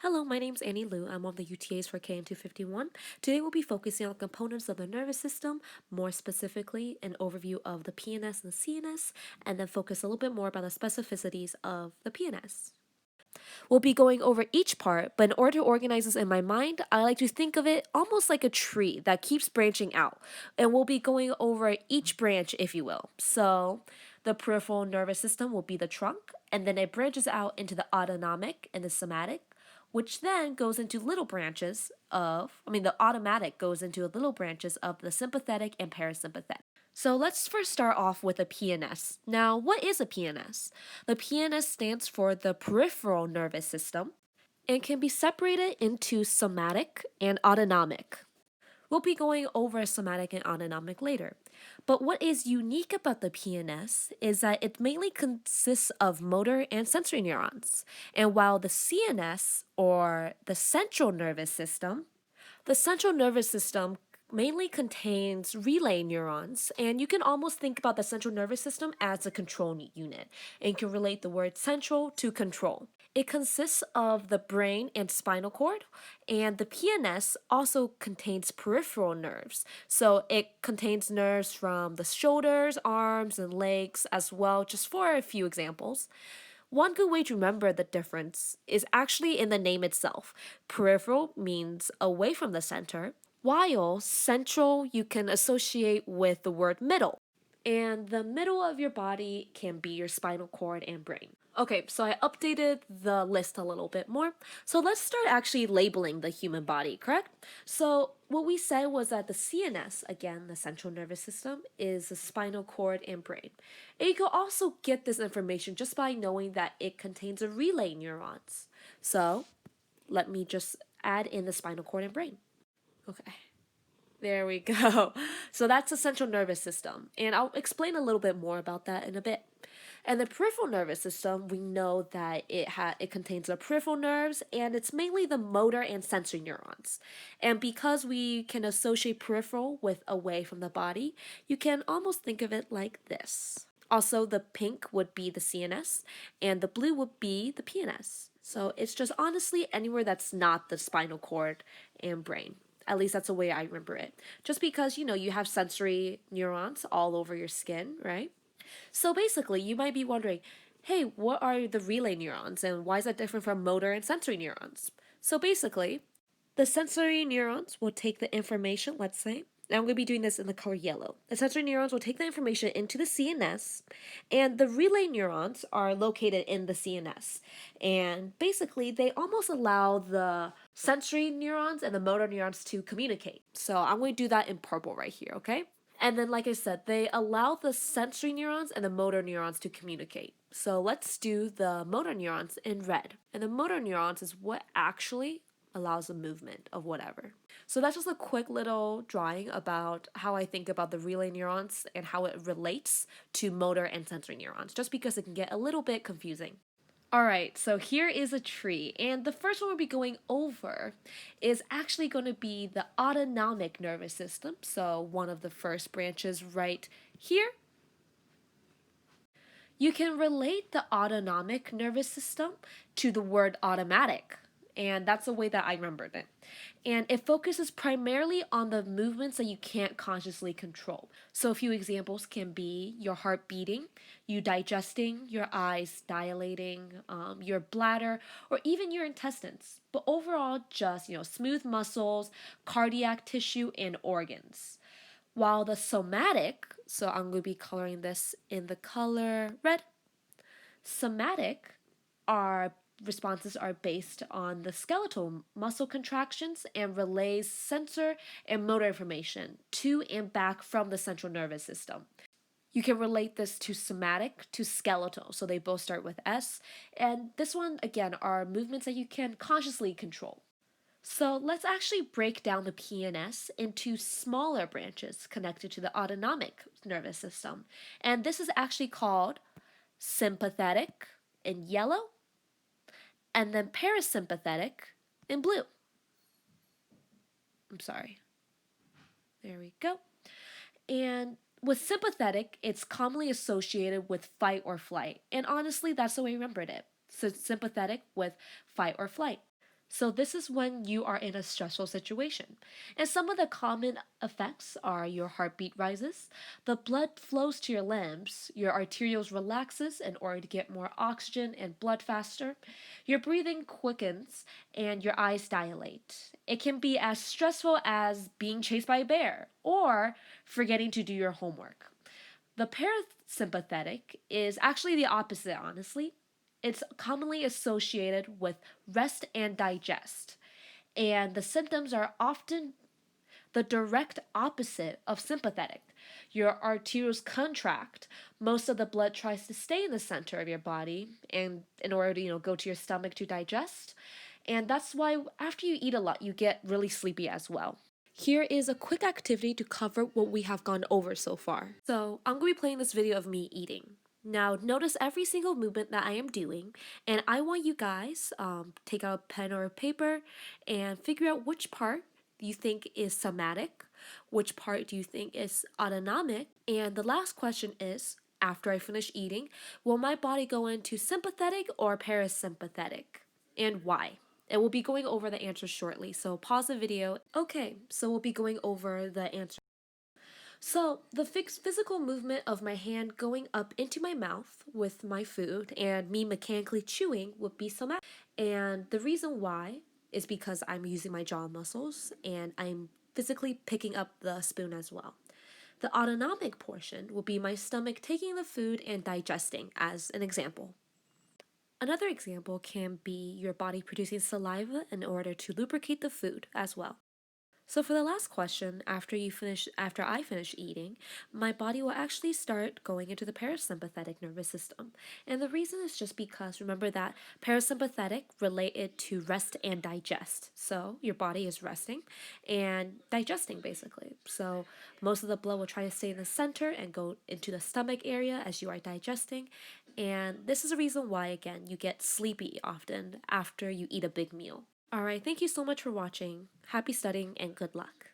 Hello, my name's Annie Liu. I'm one of the UTAs for KM251. Today we'll be focusing on components of the nervous system, more specifically an overview of the PNS and the CNS, and then focus a little bit more about the specificities of the PNS. We'll be going over each part, but in order to organize this in my mind, I like to think of it almost like a tree that keeps branching out, and we'll be going over each branch, if you will. So, the peripheral nervous system will be the trunk, and then it branches out into the autonomic and the somatic, which then goes into little branches the automatic goes into little branches of the sympathetic and parasympathetic. So let's first start off with a PNS. Now, what is a PNS? The PNS stands for the peripheral nervous system and can be separated into somatic and autonomic. We'll be going over somatic and autonomic later. But what is unique about the PNS is that it mainly consists of motor and sensory neurons. And while the CNS, or the central nervous system mainly contains relay neurons, and you can almost think about the central nervous system as a control unit, and you can relate the word central to control. It consists of the brain and spinal cord, and the PNS also contains peripheral nerves. So it contains nerves from the shoulders, arms, and legs as well, just for a few examples. One good way to remember the difference is actually in the name itself. Peripheral means away from the center, while central you can associate with the word middle. And the middle of your body can be your spinal cord and brain. Okay, so I updated the list a little bit more. So let's start actually labeling the human body, correct? So what we said was that the CNS, again, the central nervous system, is the spinal cord and brain. And you can also get this information just by knowing that it contains a relay neurons. So let me just add in the spinal cord and brain. Okay. There we go. So that's the central nervous system, and I'll explain a little bit more about that in a bit. And the peripheral nervous system, we know that it contains the peripheral nerves, and it's mainly the motor and sensory neurons. And because we can associate peripheral with away from the body, you can almost think of it like this. Also, the pink would be the CNS, and the blue would be the PNS. So it's just honestly anywhere that's not the spinal cord and brain. At least that's the way I remember it. Just because, you have sensory neurons all over your skin, right? So basically, you might be wondering, hey, what are the relay neurons and why is that different from motor and sensory neurons? So basically, the sensory neurons will take the information, let's say, and I'm going to be doing this in the color yellow. The sensory neurons will take the information into the CNS, and the relay neurons are located in the CNS. And basically, they almost allow the sensory neurons and the motor neurons to communicate. So I'm going to do that in purple right here, okay? And then, like I said, they allow the sensory neurons and the motor neurons to communicate. So let's do the motor neurons in red. And the motor neurons is what actually allows the movement of whatever. So that's just a quick little drawing about how I think about the relay neurons and how it relates to motor and sensory neurons, just because it can get a little bit confusing. Alright, so here is a tree, and the first one we'll be going over is actually going to be the autonomic nervous system, so one of the first branches right here. You can relate the autonomic nervous system to the word automatic, and that's the way that I remembered it. And it focuses primarily on the movements that you can't consciously control. So a few examples can be your heart beating, you digesting, your eyes dilating, your bladder, or even your intestines. But overall, just smooth muscles, cardiac tissue, and organs. While the somatic, so I'm going to be coloring this in the color red. Somatic responses are based on the skeletal muscle contractions and relays sensor and motor information to and back from the central nervous system. You can relate this to somatic to skeletal, so they both start with S. And this one, again, are movements that you can consciously control. So let's actually break down the PNS into smaller branches connected to the autonomic nervous system. And this is actually called sympathetic in yellow, and then parasympathetic in blue. I'm sorry. There we go. And with sympathetic, it's commonly associated with fight or flight. And honestly, that's the way I remembered it. So sympathetic with fight or flight. So, this is when you are in a stressful situation. And some of the common effects are your heartbeat rises, the blood flows to your limbs, your arterioles relaxes in order to get more oxygen and blood faster, your breathing quickens, and your eyes dilate. It can be as stressful as being chased by a bear or forgetting to do your homework. The parasympathetic is actually the opposite, honestly. It's commonly associated with rest and digest, and the symptoms are often the direct opposite of sympathetic. Your arteries contract. Most of the blood tries to stay in the center of your body and in order to, go to your stomach to digest. And that's why after you eat a lot, you get really sleepy as well. Here is a quick activity to cover what we have gone over so far. So I'm going to be playing this video of me eating. Now notice every single movement that I am doing, and I want you guys take out a pen or a paper and figure out which part you think is somatic, which part do you think is autonomic, and the last question is, after I finish eating, will my body go into sympathetic or parasympathetic, and why? And we'll be going over the answers shortly, so pause the video. Okay, so we'll be going over the answer. So, the physical movement of my hand going up into my mouth with my food and me mechanically chewing would be somatic. And the reason why is because I'm using my jaw muscles and I'm physically picking up the spoon as well. The autonomic portion will be my stomach taking the food and digesting, as an example. Another example can be your body producing saliva in order to lubricate the food as well. So for the last question, after I finish eating, my body will actually start going into the parasympathetic nervous system. And the reason is just because remember that parasympathetic related to rest and digest. So your body is resting and digesting basically. So most of the blood will try to stay in the center and go into the stomach area as you are digesting. And this is a reason why again you get sleepy often after you eat a big meal. Alright, thank you so much for watching. Happy studying and good luck.